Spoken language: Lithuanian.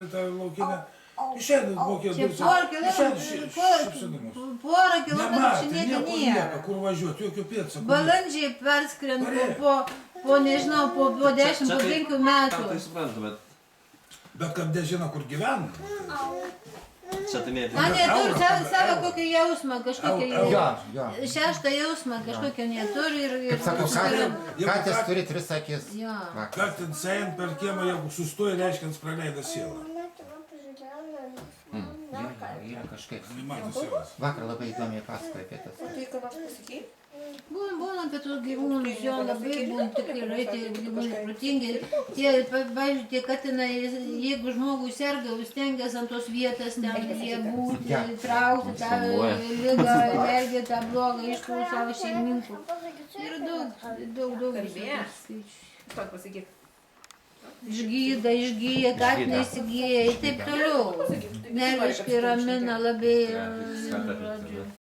tą laukinę. Išeina mokėjo Čia duris. porą kilometrų Nematė, šiandien nieko nėra. nieko, kur važiuoti, jokių pėdsakų. Balandžiai perskrenda po nežinau, po 10, po 5 metų. Tai suprantu, bet... Bet kad nežino, kur gyvena. Čia tai mėtai. Man neturi savo kokį jausmą, kažkokį Jo. šeštą jausmą, kažkokio neturi ir... Kaip sakau, katės turi 3 akis. Jo. Kartais eint per kiemą, jeigu sustoja, reiškia, praleido sielą. Yra kažkaip. Mato sielas. Vakar labai įdomiai pasakoja apie tas. Tai ką nors pasakei? Būna apie tus gyvūnus, jo labai būna tikrai, tie gyvūnai protingi. Tie, pavyzdžiui, tie katinai, jeigu žmogus serga, stengiasi ant tos vietos ten jie būti, traukti tą ligą, vergį tą blogą iš tų savo šeimininkų. Ir daug skaičių. Ką pasakyk? Išgyja, katinai įsigyja ir taip toliau. Nerviškai ramina labai, žodžiu.